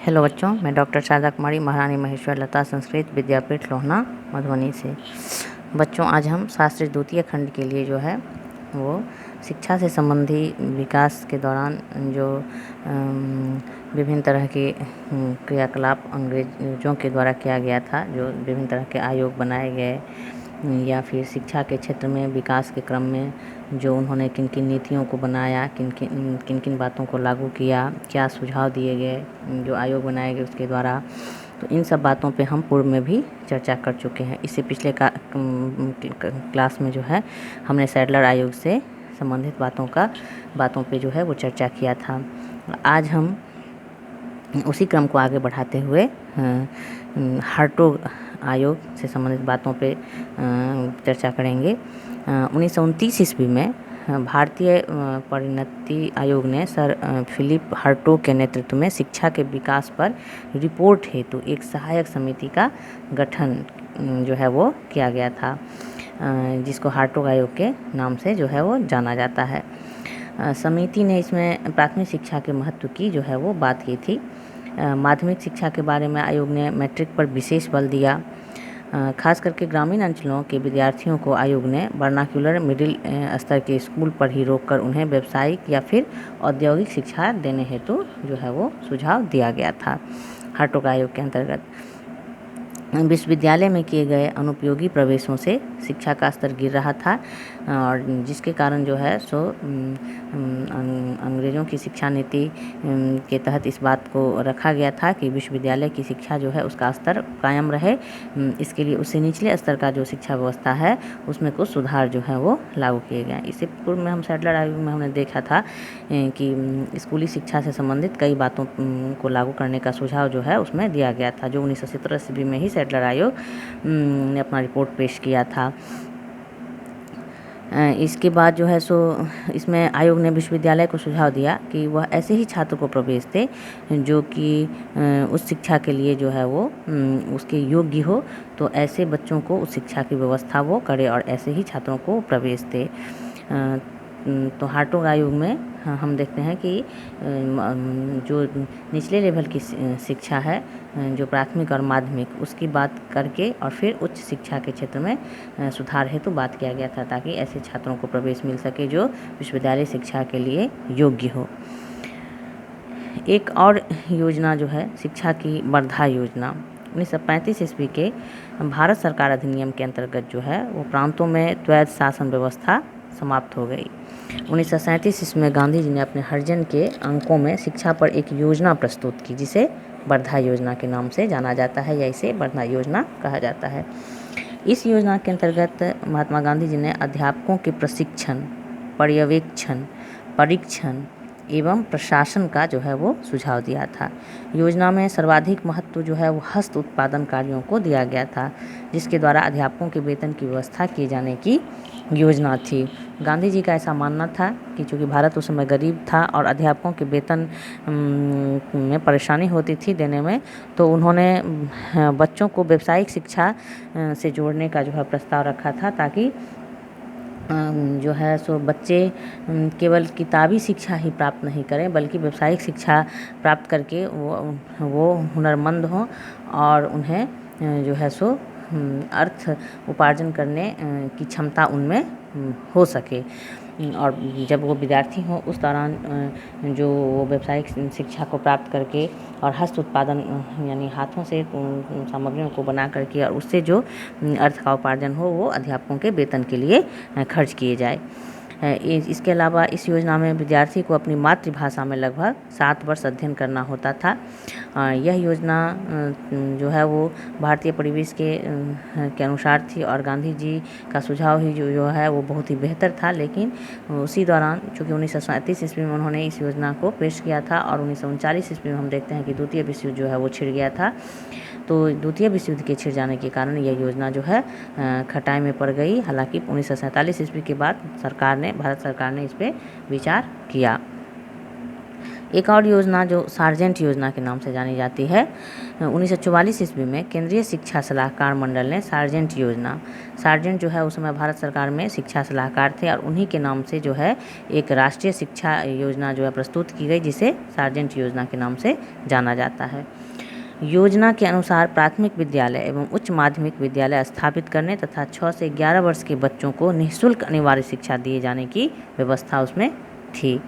Hello बच्चों, मैं doctor Sharda कुमारी, महारानी महेश्वर लता संस्कृत विद्यापीठ लोहना मधुबनी से। बच्चों, आज हम शास्त्री द्वितीय खंड के लिए जो है वो शिक्षा से संबंधी विकास के दौरान जो विभिन्न तरह के क्रियाकलाप अंग्रेजों के द्वारा किया गया था, जो विभिन्न तरह के आयोग बनाए गए या फिर शिक्षा के क्षेत्र में विकास के क्रम में जो उन्होंने किन किन नीतियों को बनाया, किन किन बातों को लागू किया, क्या सुझाव दिए गए, जो आयोग बनाए गए उसके द्वारा, तो इन सब बातों पे हम पूर्व में भी चर्चा कर चुके हैं। इससे पिछले क्लास में जो है हमने सैडलर आयोग से संबंधित बातों पे जो है वो चर्चा किया था। आज हम उसी क्रम को आगे बढ़ाते हुए हार्टोग आयोग से संबंधित बातों पे चर्चा करेंगे। 1929 ईस्वी में भारतीय परिणति आयोग ने सर फिलिप हार्टोग के नेतृत्व में शिक्षा के विकास पर रिपोर्ट हेतु एक सहायक समिति का गठन जो है वो किया गया था, जिसको हार्टोग आयोग के नाम से जो है वो जाना जाता है। समिति ने इसमें प्राथमिक शिक्षा के महत्व की जो है वो बात की थी। माध्यमिक शिक्षा के बारे में आयोग ने मैट्रिक पर विशेष बल दिया। खास करके ग्रामीण अंचलों के विद्यार्थियों को आयोग ने वर्नाक्युलर मिडिल स्तर के स्कूल पर ही रोककर उन्हें व्यावसायिक या फिर औद्योगिक शिक्षा देने हेतु जो है वो सुझाव दिया गया था। हार्टोग आयोग के अंतर्गत विश्वविद्यालय में किए गए अनुपयोगी प्रवेशों से शिक्षा का स्तर गिर रहा था, और जिसके कारण जो है सो अंग्रेज़ों की शिक्षा नीति के तहत इस बात को रखा गया था कि विश्वविद्यालय की शिक्षा जो है उसका स्तर कायम रहे। इसके लिए उससे निचले स्तर का जो शिक्षा व्यवस्था है उसमें कुछ सुधार जो है वो लागू किए गए। इससे पूर्व में हम सैडलर आयोग में हमने देखा था कि स्कूली शिक्षा से संबंधित कई बातों को लागू करने का सुझाव जो है उसमें दिया गया था, जो 1917 ईस्वी में ही सैडलर आयोग ने अपना रिपोर्ट पेश किया था। इसके बाद जो है सो इसमें आयोग ने विश्वविद्यालय को सुझाव दिया कि वह ऐसे ही छात्र को प्रवेश दे जो कि उस शिक्षा के लिए जो है वो उसके योग्य हो, तो ऐसे बच्चों को उस शिक्षा की व्यवस्था वो करे और ऐसे ही छात्रों को प्रवेश दे। तो हार्टोग आयोग में हम देखते हैं कि जो निचले लेवल की शिक्षा है, जो प्राथमिक और माध्यमिक, उसकी बात करके और फिर उच्च शिक्षा के क्षेत्र में सुधार हेतु बात किया गया था, ताकि ऐसे छात्रों को प्रवेश मिल सके जो विश्वविद्यालय शिक्षा के लिए योग्य हो। एक और योजना जो है शिक्षा की वर्धा योजना, 1935 ईस्वी के भारत सरकार अधिनियम के अंतर्गत जो है वो प्रांतों में द्वैध शासन व्यवस्था समाप्त हो गई। 1937 ईस्वी में गांधी जी ने अपने हरिजन के अंकों में शिक्षा पर एक योजना प्रस्तुत की, जिसे वर्धा योजना के नाम से जाना जाता है, या इसे वर्धा योजना कहा जाता है। इस योजना के अंतर्गत महात्मा गांधी जी ने अध्यापकों के प्रशिक्षण, पर्यवेक्षण, परीक्षण एवं प्रशासन का जो है वो सुझाव दिया था। योजना में सर्वाधिक महत्व जो है वो हस्त उत्पादन कार्यों को दिया गया था, जिसके द्वारा अध्यापकों के वेतन की व्यवस्था किए जाने की योजना थी। गांधी जी का ऐसा मानना था कि चूँकि भारत उस समय गरीब था और अध्यापकों के वेतन में परेशानी होती थी देने में, तो उन्होंने बच्चों को व्यावसायिक शिक्षा से जोड़ने का जो है प्रस्ताव रखा था, ताकि जो है सो बच्चे केवल किताबी शिक्षा ही प्राप्त नहीं करें, बल्कि व्यावसायिक शिक्षा प्राप्त करके वो हुनरमंद हों और उन्हें जो है सो अर्थ उपार्जन करने की क्षमता उनमें हो सके। और जब वो विद्यार्थी हों उस दौरान जो वो व्यावसायिक शिक्षा को प्राप्त करके और हस्त उत्पादन यानी हाथों से सामग्रियों को बना करके और उससे जो अर्थ का उपार्जन हो वो अध्यापकों के वेतन के लिए खर्च किए जाए। इसके अलावा इस योजना में विद्यार्थी को अपनी मातृभाषा में लगभग 7 वर्ष अध्ययन करना होता था। यह योजना जो है वो भारतीय परिवेश के अनुसार थी, और गांधी जी का सुझाव ही जो है वो बहुत ही बेहतर था। लेकिन उसी दौरान चूँकि 1937 ईस्वी में उन्होंने इस योजना को पेश किया था, और 1939 ईस्वी में हम देखते हैं कि द्वितीय विश्व युद्ध जो है वो छिड़ गया था। तो द्वितीय विश्व युद्ध के छिड़ जाने के कारण यह योजना जो है खटाई में पड़ गई। हालांकि 1947 ईस्वी के बाद भारत सरकार ने इस पर विचार किया। एक और योजना जो सार्जेंट योजना के नाम से जानी जाती है, 1944 ईस्वी में केंद्रीय शिक्षा सलाहकार मंडल ने सार्जेंट योजना, सार्जेंट जो है उस समय भारत सरकार में शिक्षा सलाहकार थे और उन्हीं के नाम से जो है एक राष्ट्रीय शिक्षा योजना जो है प्रस्तुत की गई, जिसे सार्जेंट योजना के नाम से जाना जाता है। योजना के अनुसार प्राथमिक विद्यालय एवं उच्च माध्यमिक विद्यालय स्थापित करने तथा 6 से 11 वर्ष के बच्चों को निःशुल्क अनिवार्य शिक्षा दिए जाने की व्यवस्था उसमें थी।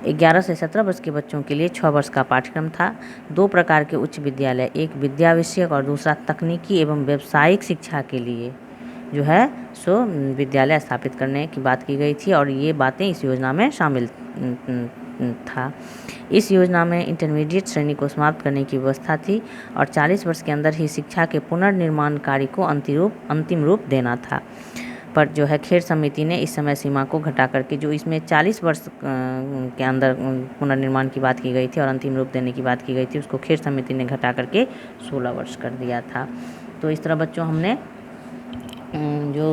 11 से 17 वर्ष के बच्चों के लिए 6 वर्ष का पाठ्यक्रम था। 2 प्रकार के उच्च विद्यालय, एक विद्या विषयक और दूसरा तकनीकी एवं व्यावसायिक शिक्षा के लिए जो है सो विद्यालय स्थापित करने की बात की गई थी और ये बातें इस योजना में शामिल था। इस योजना में इंटरमीडिएट श्रेणी को समाप्त करने की व्यवस्था थी और 40 वर्ष के अंदर ही शिक्षा के पुनर्निर्माण कार्य को अंतिम रूप देना था। पर जो है खेर समिति ने इस समय सीमा को घटा करके, जो इसमें 40 वर्ष के अंदर पुनर्निर्माण की बात की गई थी और अंतिम रूप देने की बात की गई थी, उसको खेर समिति ने घटा करके 16 वर्ष कर दिया था। तो इस तरह बच्चों हमने जो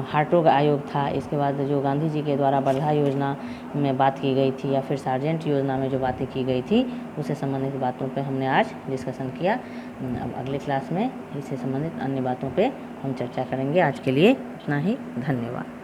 हार्टोग आयोग था, इसके बाद जो गांधी जी के द्वारा वर्धा योजना में बात की गई थी या फिर सार्जेंट योजना में जो बातें की गई थी, उससे संबंधित बातों पे हमने आज डिस्कशन किया। अब अगले क्लास में इससे संबंधित अन्य बातों पे हम चर्चा करेंगे। आज के लिए इतना ही, धन्यवाद।